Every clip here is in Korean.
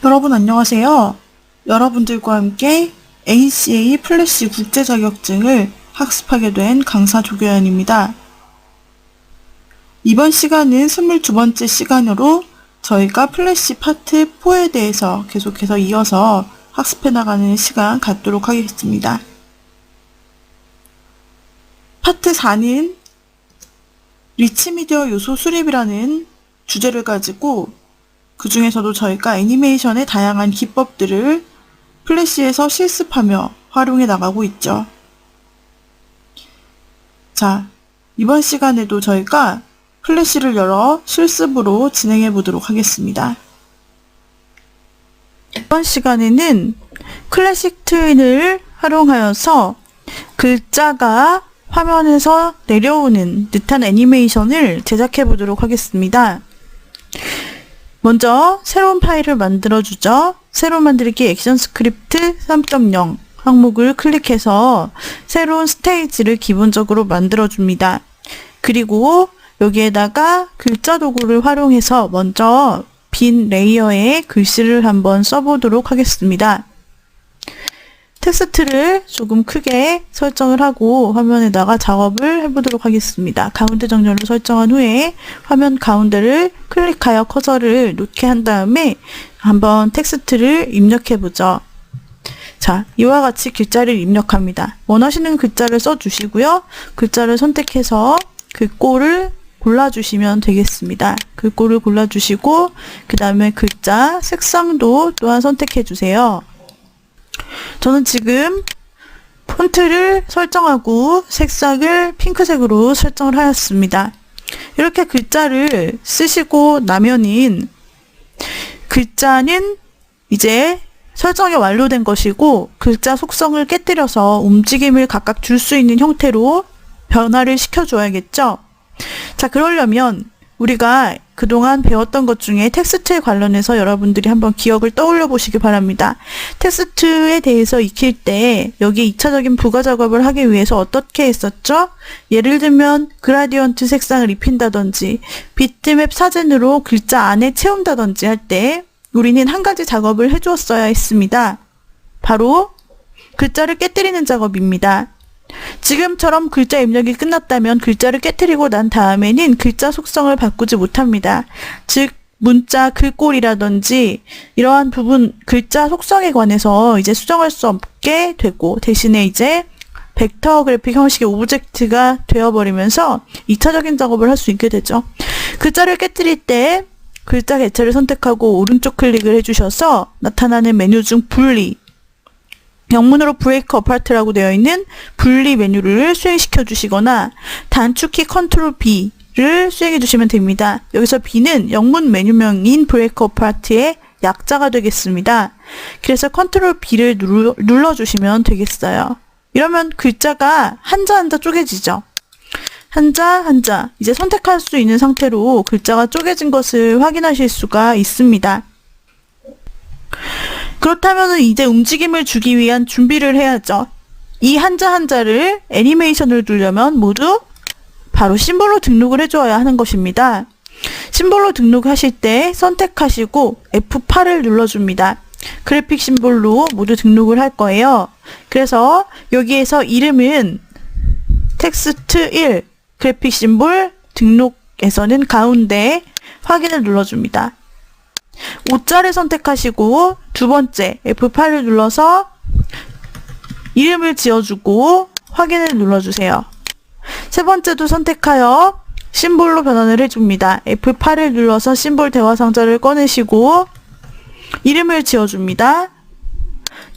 여러분 안녕하세요. 여러분들과 함께 ACA 플래시 국제 자격증을 학습하게 된 강사 조교연입니다. 이번 시간은 22번째 시간으로 저희가 플래시 파트 4에 대해서 계속해서 이어서 학습해 나가는 시간 갖도록 하겠습니다. 파트 4는 리치 미디어 요소 수립이라는 주제를 가지고 그 중에서도 저희가 애니메이션의 다양한 기법들을 플래시에서 실습하며 활용해 나가고 있죠. 자, 이번 시간에도 저희가 플래시를 열어 실습으로 진행해 보도록 하겠습니다. 이번 시간에는 클래식 트윈을 활용하여서 글자가 화면에서 내려오는 듯한 애니메이션을 제작해 보도록 하겠습니다. 먼저 새로운 파일을 만들어주죠. 새로 만들기 액션 스크립트 3.0 항목을 클릭해서 새로운 스테이지를 기본적으로 만들어줍니다. 그리고 여기에다가 글자 도구를 활용해서 먼저 빈 레이어에 글씨를 한번 써보도록 하겠습니다. 텍스트를 조금 크게 설정을 하고 화면에다가 작업을 해보도록 하겠습니다. 가운데 정렬을 설정한 후에 화면 가운데를 클릭하여 커서를 놓게 한 다음에 한번 텍스트를 입력해보죠. 자, 이와 같이 글자를 입력합니다. 원하시는 글자를 써주시고요. 글자를 선택해서 글꼴을 골라주시면 되겠습니다. 글꼴을 골라주시고 그 다음에 글자 색상도 또한 선택해주세요. 저는 지금 폰트를 설정하고 색상을 핑크색으로 설정을 하였습니다. 이렇게 글자를 쓰시고 나면은 글자는 이제 설정이 완료된 것이고 글자 속성을 깨뜨려서 움직임을 각각 줄 수 있는 형태로 변화를 시켜줘야겠죠. 자, 그러려면 우리가 그동안 배웠던 것 중에 텍스트에 관련해서 여러분들이 한번 기억을 떠올려 보시기 바랍니다. 텍스트에 대해서 익힐 때 여기 2차적인 부가 작업을 하기 위해서 어떻게 했었죠? 예를 들면 그라디언트 색상을 입힌다든지 비트맵 사진으로 글자 안에 채운다든지 할 때 우리는 한 가지 작업을 해주었어야 했습니다. 바로 글자를 깨뜨리는 작업입니다. 지금처럼 글자 입력이 끝났다면 글자를 깨트리고 난 다음에는 글자 속성을 바꾸지 못합니다. 즉 문자 글꼴이라든지 이러한 부분 글자 속성에 관해서 이제 수정할 수 없게 되고 대신에 이제 벡터 그래픽 형식의 오브젝트가 되어버리면서 2차적인 작업을 할 수 있게 되죠. 글자를 깨뜨릴 때 글자 개체를 선택하고 오른쪽 클릭을 해주셔서 나타나는 메뉴 중 분리 영문으로 브레이크 어파트라고 되어 있는 분리 메뉴를 수행시켜 주시거나 단축키 컨트롤 B를 수행해 주시면 됩니다. 여기서 B는 영문 메뉴명인 브레이크 어파트의 약자가 되겠습니다. 그래서 컨트롤 B를 눌러주시면 되겠어요. 이러면 글자가 한자 한자 쪼개지죠. 한자 한자 이제 선택할 수 있는 상태로 글자가 쪼개진 것을 확인하실 수가 있습니다. 그렇다면 이제 움직임을 주기 위한 준비를 해야죠. 이 한자 한자를 애니메이션을 두려면 모두 바로 심볼로 등록을 해줘야 하는 것입니다. 심볼로 등록하실 때 선택하시고 F8을 눌러줍니다. 그래픽 심볼로 모두 등록을 할 거예요. 그래서 여기에서 이름은 텍스트 1 그래픽 심볼 등록에서는 가운데 확인을 눌러줍니다. 5자를 선택하시고 두 번째 F8을 눌러서 이름을 지어주고 확인을 눌러주세요. 세 번째도 선택하여 심볼로 변환을 해줍니다. F8을 눌러서 심볼 대화 상자를 꺼내시고 이름을 지어줍니다.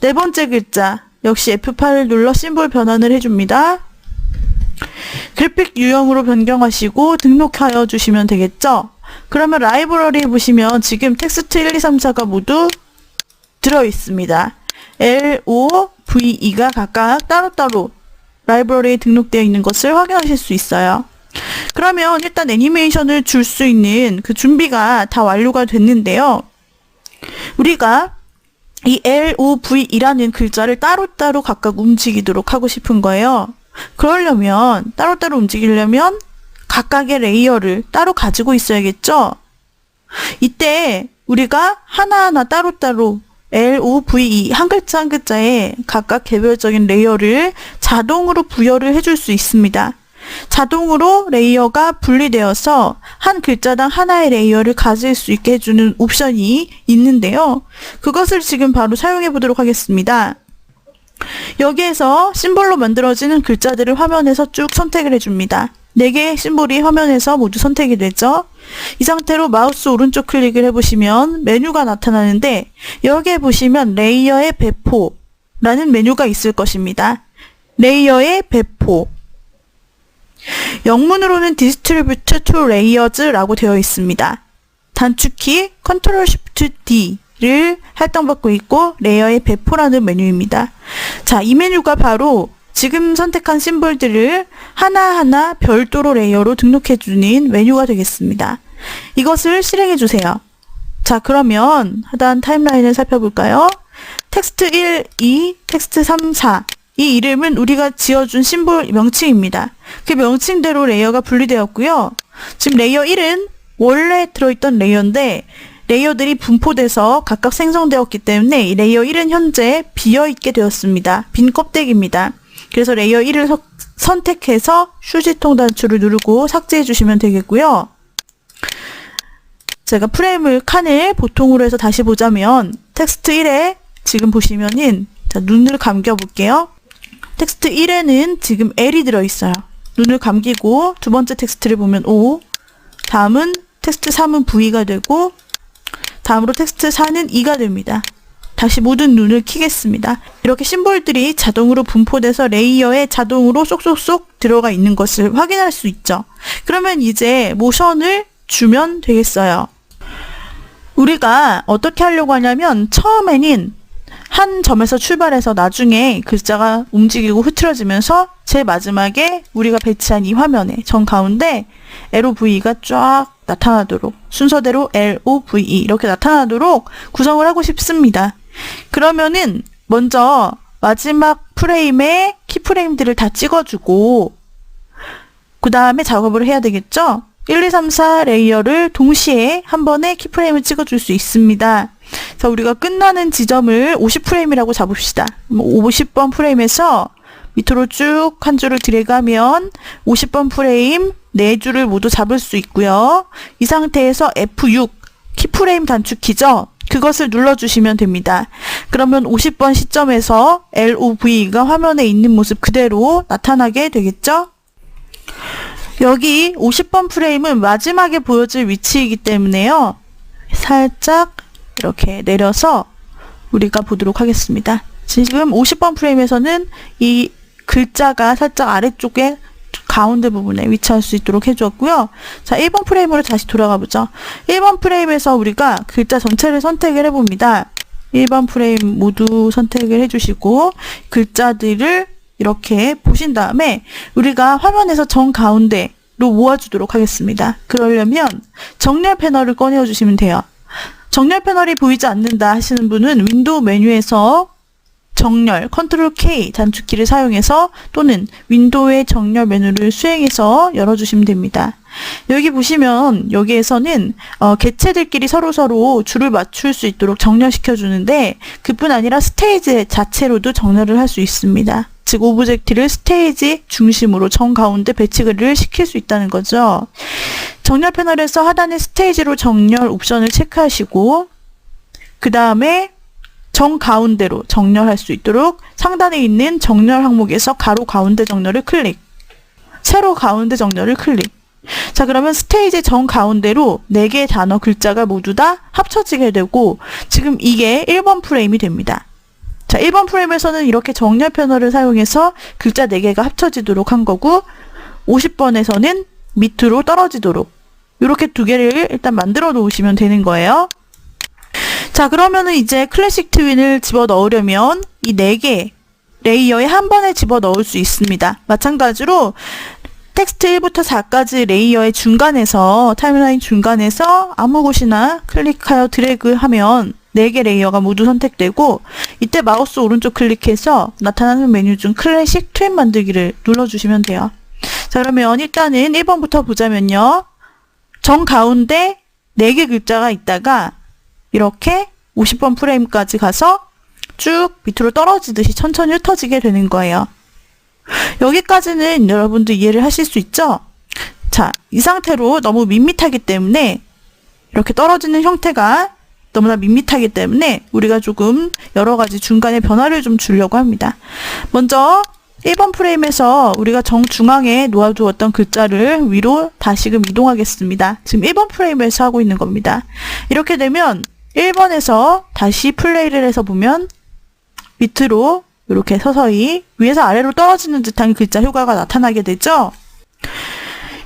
네 번째 글자 역시 F8을 눌러 심볼 변환을 해줍니다. 그래픽 유형으로 변경하시고 등록하여 주시면 되겠죠? 그러면 라이브러리에 보시면 지금 텍스트 1, 2, 3, 4가 모두 들어있습니다. L, O, V, E가 각각 따로따로 라이브러리에 등록되어 있는 것을 확인하실 수 있어요. 그러면 일단 애니메이션을 줄 수 있는 그 준비가 다 완료가 됐는데요. 우리가 이 L, O, V, E라는 글자를 따로따로 각각 움직이도록 하고 싶은 거예요. 그러려면 따로따로 움직이려면 각각의 레이어를 따로 가지고 있어야겠죠? 이때 우리가 하나하나 따로따로 LOVE 한 글자 한 글자에 각각 개별적인 레이어를 자동으로 부여를 해줄 수 있습니다. 자동으로 레이어가 분리되어서 한 글자당 하나의 레이어를 가질 수 있게 해주는 옵션이 있는데요. 그것을 지금 바로 사용해 보도록 하겠습니다. 여기에서 심볼로 만들어지는 글자들을 화면에서 쭉 선택을 해줍니다. 4개의 심볼이 화면에서 모두 선택이 되죠. 이 상태로 마우스 오른쪽 클릭을 해보시면 메뉴가 나타나는데 여기에 보시면 레이어의 배포라는 메뉴가 있을 것입니다. 레이어의 배포. 영문으로는 Distribute to Layers라고 되어 있습니다. 단축키 Ctrl Shift D를 할당받고 있고 레이어의 배포라는 메뉴입니다. 자, 이 메뉴가 바로 지금 선택한 심볼들을 하나하나 별도로 레이어로 등록해주는 메뉴가 되겠습니다. 이것을 실행해주세요. 자, 그러면 하단 타임라인을 살펴볼까요? 텍스트 1, 2, 텍스트 3, 4. 이 이름은 우리가 지어준 심볼 명칭입니다. 그 명칭대로 레이어가 분리되었고요. 지금 레이어 1은 원래 들어있던 레이어인데 레이어들이 분포돼서 각각 생성되었기 때문에 이 레이어 1은 현재 비어있게 되었습니다. 빈 껍데기입니다. 그래서 레이어 1을 선택해서 휴지통 단추를 누르고 삭제해 주시면 되겠고요. 제가 프레임을 칸을 보통으로 해서 다시 보자면 텍스트 1에 지금 보시면은 자, 눈을 감겨 볼게요. 텍스트 1에는 지금 L이 들어있어요. 눈을 감기고 두 번째 텍스트를 보면 O, 다음은 텍스트 3은 V가 되고 다음으로 텍스트 4는 E가 됩니다. 다시 모든 눈을 켜겠습니다. 이렇게 심볼들이 자동으로 분포돼서 레이어에 자동으로 쏙쏙쏙 들어가 있는 것을 확인할 수 있죠. 그러면 이제 모션을 주면 되겠어요. 우리가 어떻게 하려고 하냐면 처음에는 한 점에서 출발해서 나중에 글자가 움직이고 흐트러지면서 제일 마지막에 우리가 배치한 이 화면에 정 가운데 LOVE가 쫙 나타나도록 순서대로 LOVE 이렇게 나타나도록 구성을 하고 싶습니다. 그러면은 먼저 마지막 프레임에 키프레임들을 다 찍어주고 그 다음에 작업을 해야 되겠죠? 1, 2, 3, 4 레이어를 동시에 한 번에 키프레임을 찍어줄 수 있습니다. 자, 우리가 끝나는 지점을 50프레임이라고 잡읍시다. 50번 프레임에서 밑으로 쭉 한 줄을 드래그하면 50번 프레임 4줄을 모두 잡을 수 있고요. 이 상태에서 F6 키프레임 단축키죠. 그것을 눌러주시면 됩니다. 그러면 50번 시점에서 LOV가 화면에 있는 모습 그대로 나타나게 되겠죠? 여기 50번 프레임은 마지막에 보여질 위치이기 때문에요. 살짝 이렇게 내려서 우리가 보도록 하겠습니다. 지금 50번 프레임에서는 이 글자가 살짝 아래쪽에 가운데 부분에 위치할 수 있도록 해주었고요. 자, 1번 프레임으로 다시 돌아가 보죠. 1번 프레임에서 우리가 글자 전체를 선택을 해봅니다. 1번 프레임 모두 선택을 해주시고 글자들을 이렇게 보신 다음에 우리가 화면에서 정 가운데로 모아주도록 하겠습니다. 그러려면 정렬 패널을 꺼내어 주시면 돼요. 정렬 패널이 보이지 않는다 하시는 분은 윈도우 메뉴에서 정렬, Ctrl K 단축키를 사용해서 또는 윈도우의 정렬 메뉴를 수행해서 열어주시면 됩니다. 여기 보시면 여기에서는 객체들끼리 서로서로 줄을 맞출 수 있도록 정렬시켜 주는데 그뿐 아니라 스테이지 자체로도 정렬을 할 수 있습니다. 즉 오브젝트를 스테이지 중심으로 정 가운데 배치를 시킬 수 있다는 거죠. 정렬 패널에서 하단의 스테이지로 정렬 옵션을 체크하시고 그 다음에 정 가운데로 정렬할 수 있도록 상단에 있는 정렬 항목에서 가로 가운데 정렬을 클릭, 세로 가운데 정렬을 클릭. 자, 그러면 스테이지 정 가운데로 4개의 단어 글자가 모두 다 합쳐지게 되고 지금 이게 1번 프레임이 됩니다. 자, 1번 프레임에서는 이렇게 정렬 패널을 사용해서 글자 4개가 합쳐지도록 한 거고 50번에서는 밑으로 떨어지도록 이렇게 2개를 일단 만들어 놓으시면 되는 거예요. 자, 그러면은 이제 클래식 트윈을 집어 넣으려면 이 4개 레이어에 한 번에 집어 넣을 수 있습니다. 마찬가지로 텍스트 1부터 4까지 레이어의 중간에서 타임라인 중간에서 아무 곳이나 클릭하여 드래그하면 4개 레이어가 모두 선택되고 이때 마우스 오른쪽 클릭해서 나타나는 메뉴 중 클래식 트윈 만들기를 눌러주시면 돼요. 자, 그러면 일단은 1번부터 보자면요. 정 가운데 4개 글자가 있다가 이렇게 50번 프레임까지 가서 쭉 밑으로 떨어지듯이 천천히 흩어지게 되는 거예요. 여기까지는 여러분도 이해를 하실 수 있죠? 자, 이 상태로 너무 밋밋하기 때문에 이렇게 떨어지는 형태가 너무나 밋밋하기 때문에 우리가 조금 여러 가지 중간에 변화를 좀 주려고 합니다. 먼저 1번 프레임에서 우리가 정중앙에 놓아두었던 글자를 위로 다시금 이동하겠습니다. 지금 1번 프레임에서 하고 있는 겁니다. 이렇게 되면 1번에서 다시 플레이를 해서 보면 밑으로 이렇게 서서히 위에서 아래로 떨어지는 듯한 글자 효과가 나타나게 되죠.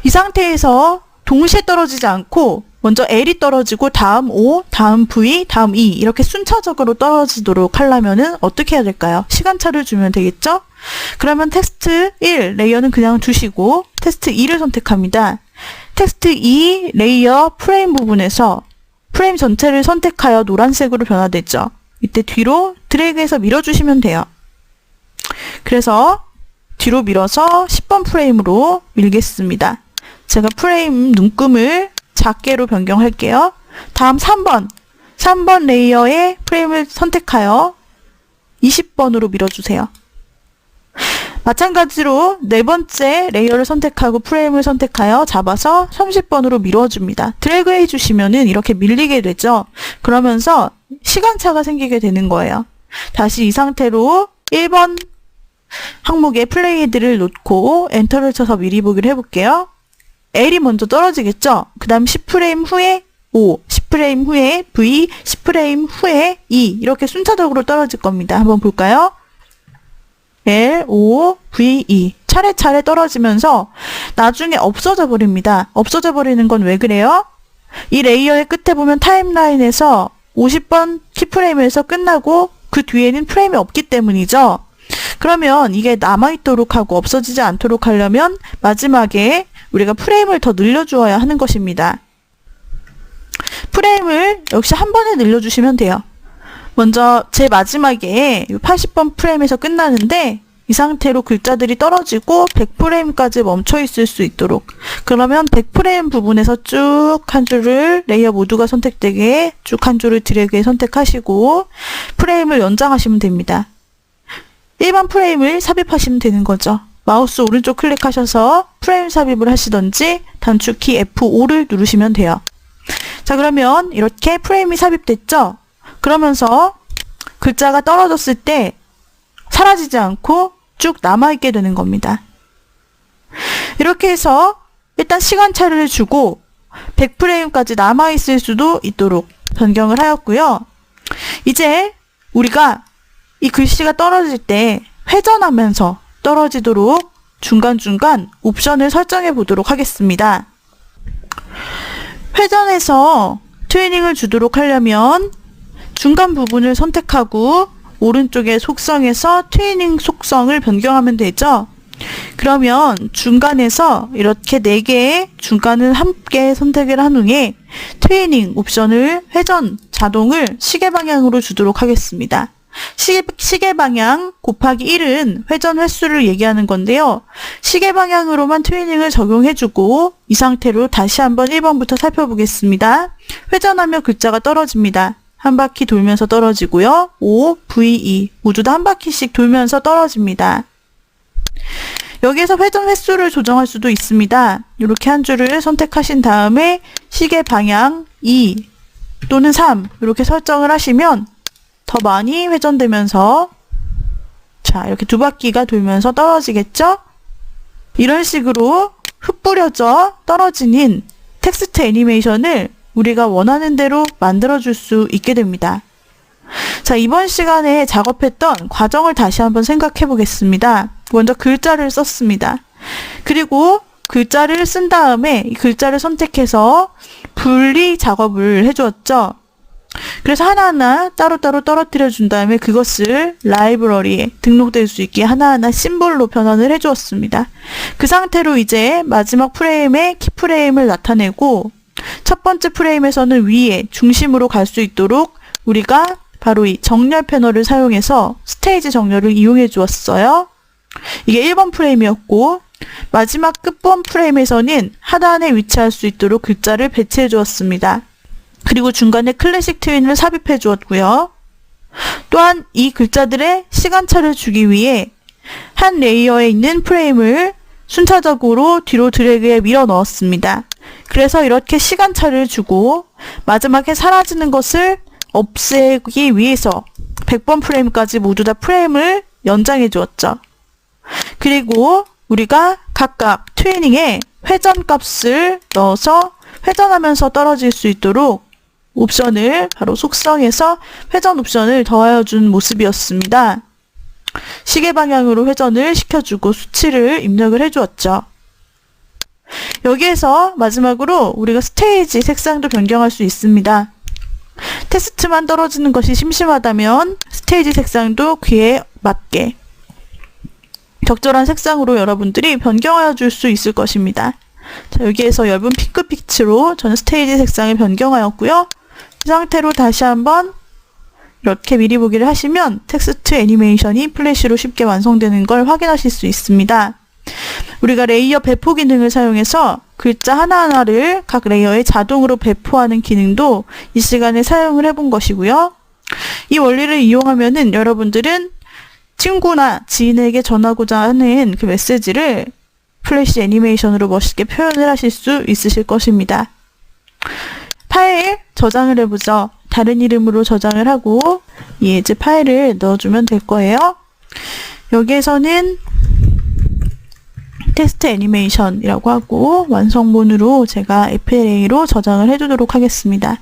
이 상태에서 동시에 떨어지지 않고 먼저 L이 떨어지고 다음 O, 다음 V, 다음 E 이렇게 순차적으로 떨어지도록 하려면은 어떻게 해야 될까요? 시간차를 주면 되겠죠? 그러면 텍스트 1 레이어는 그냥 두시고 텍스트 2를 선택합니다. 텍스트 2 레이어 프레임 부분에서 프레임 전체를 선택하여 노란색으로 변화되죠. 이때 뒤로 드래그해서 밀어주시면 돼요. 그래서 뒤로 밀어서 10번 프레임으로 밀겠습니다. 제가 프레임 눈금을 작게로 변경할게요. 다음 3번 레이어의 프레임을 선택하여 20번으로 밀어주세요. 마찬가지로 네 번째 레이어를 선택하고 프레임을 선택하여 잡아서 30번으로 밀어줍니다. 드래그 해주시면은 이렇게 밀리게 되죠. 그러면서 시간차가 생기게 되는 거예요. 다시 이 상태로 1번 항목에 플레이헤드를 놓고 엔터를 쳐서 미리 보기를 해볼게요. L이 먼저 떨어지겠죠? 그 다음 10프레임 후에 O, 10프레임 후에 V, 10프레임 후에 E 이렇게 순차적으로 떨어질 겁니다. 한번 볼까요? L, O, V, E 차례차례 떨어지면서 나중에 없어져 버립니다. 없어져 버리는 건 왜 그래요? 이 레이어의 끝에 보면 타임라인에서 50번 키프레임에서 끝나고 그 뒤에는 프레임이 없기 때문이죠. 그러면 이게 남아있도록 하고 없어지지 않도록 하려면 마지막에 우리가 프레임을 더 늘려주어야 하는 것입니다. 프레임을 역시 한 번에 늘려주시면 돼요. 먼저 제 마지막에 80번 프레임에서 끝나는데 이 상태로 글자들이 떨어지고 100프레임까지 멈춰 있을 수 있도록 그러면 100프레임 부분에서 쭉 한 줄을 레이어 모두가 선택되게 쭉 한 줄을 드래그해 선택하시고 프레임을 연장하시면 됩니다. 1번 프레임을 삽입하시면 되는 거죠. 마우스 오른쪽 클릭하셔서 프레임 삽입을 하시던지 단축키 F5를 누르시면 돼요. 자, 그러면 이렇게 프레임이 삽입됐죠? 그러면서 글자가 떨어졌을 때 사라지지 않고 쭉 남아있게 되는 겁니다. 이렇게 해서 일단 시간차를 주고 100프레임까지 남아있을 수도 있도록 변경을 하였고요. 이제 우리가 이 글씨가 떨어질 때 회전하면서 떨어지도록 중간중간 옵션을 설정해 보도록 하겠습니다. 회전해서 트위닝을 주도록 하려면 중간 부분을 선택하고 오른쪽의 속성에서 트위닝 속성을 변경하면 되죠. 그러면 중간에서 이렇게 4개의 중간을 함께 선택을 한 후에 트위닝 옵션을 회전 자동을 시계 방향으로 주도록 하겠습니다. 시계 방향 곱하기 1은 회전 횟수를 얘기하는 건데요. 시계 방향으로만 트위닝을 적용해주고 이 상태로 다시 한번 1번부터 살펴보겠습니다. 회전하며 글자가 떨어집니다. 한 바퀴 돌면서 떨어지고요. O, V, E 모두 다 한 바퀴씩 돌면서 떨어집니다. 여기에서 회전 횟수를 조정할 수도 있습니다. 이렇게 한 줄을 선택하신 다음에 시계 방향 2 또는 3 이렇게 설정을 하시면 더 많이 회전되면서 자 이렇게 두 바퀴가 돌면서 떨어지겠죠? 이런 식으로 흩뿌려져 떨어지는 텍스트 애니메이션을 우리가 원하는 대로 만들어줄 수 있게 됩니다. 자, 이번 시간에 작업했던 과정을 다시 한번 생각해 보겠습니다. 먼저 글자를 썼습니다. 그리고 글자를 쓴 다음에 이 글자를 선택해서 분리 작업을 해주었죠. 그래서 하나하나 따로따로 떨어뜨려 준 다음에 그것을 라이브러리에 등록될 수 있게 하나하나 심볼로 변환을 해주었습니다. 그 상태로 이제 마지막 프레임에 키프레임을 나타내고 첫 번째 프레임에서는 위에 중심으로 갈 수 있도록 우리가 바로 이 정렬 패널을 사용해서 스테이지 정렬을 이용해 주었어요. 이게 1번 프레임이었고 마지막 끝번 프레임에서는 하단에 위치할 수 있도록 글자를 배치해 주었습니다. 그리고 중간에 클래식 트윈을 삽입해 주었고요. 또한 이 글자들의 시간차를 주기 위해 한 레이어에 있는 프레임을 순차적으로 뒤로 드래그해 밀어 넣었습니다. 그래서 이렇게 시간차를 주고 마지막에 사라지는 것을 없애기 위해서 100번 프레임까지 모두 다 프레임을 연장해 주었죠. 그리고 우리가 각각 트위닝에 회전 값을 넣어서 회전하면서 떨어질 수 있도록 옵션을 바로 속성에서 회전 옵션을 더하여 준 모습이었습니다. 시계 방향으로 회전을 시켜주고 수치를 입력을 해주었죠. 여기에서 마지막으로 우리가 스테이지 색상도 변경할 수 있습니다. 텍스트만 떨어지는 것이 심심하다면 스테이지 색상도 귀에 맞게 적절한 색상으로 여러분들이 변경하여 줄 수 있을 것입니다. 자, 여기에서 얇은 핑크빛으로 저는 스테이지 색상을 변경하였고요. 이 상태로 다시 한번 이렇게 미리 보기를 하시면 텍스트 애니메이션이 플래시로 쉽게 완성되는 걸 확인하실 수 있습니다. 우리가 레이어 배포 기능을 사용해서 글자 하나하나를 각 레이어에 자동으로 배포하는 기능도 이 시간에 사용을 해본 것이고요. 이 원리를 이용하면은 여러분들은 친구나 지인에게 전하고자 하는 그 메시지를 플래시 애니메이션으로 멋있게 표현을 하실 수 있으실 것입니다. 파일 저장을 해보죠. 다른 이름으로 저장을 하고 이제 파일을 넣어주면 될 거예요. 여기에서는 테스트 애니메이션이라고 하고 완성본으로 제가 FLA로 저장을 해두도록 하겠습니다.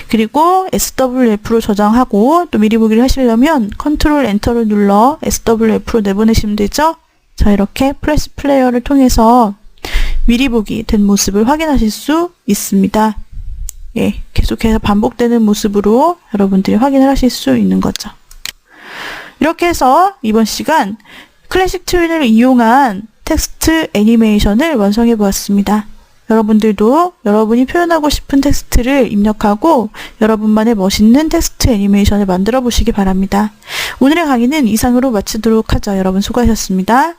그리고 SWF로 저장하고 또 미리 보기를 하시려면 컨트롤 엔터를 눌러 SWF로 내보내시면 되죠. 자, 이렇게 플래시 플레이어를 통해서 미리 보기 된 모습을 확인하실 수 있습니다. 예, 계속해서 반복되는 모습으로 여러분들이 확인을 하실 수 있는 거죠. 이렇게 해서 이번 시간 클래식 트윈을 이용한 텍스트 애니메이션을 완성해 보았습니다. 여러분들도 여러분이 표현하고 싶은 텍스트를 입력하고 여러분만의 멋있는 텍스트 애니메이션을 만들어 보시기 바랍니다. 오늘의 강의는 이상으로 마치도록 하죠. 여러분 수고하셨습니다.